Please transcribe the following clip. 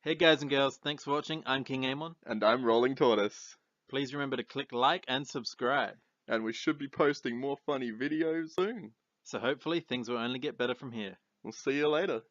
Hey guys and girls, thanks for watching. I'm King Amon. And I'm Rolling Tortoise. Please remember to click like and subscribe. And we should be posting more funny videos soon. So hopefully things will only get better from here. We'll see you later.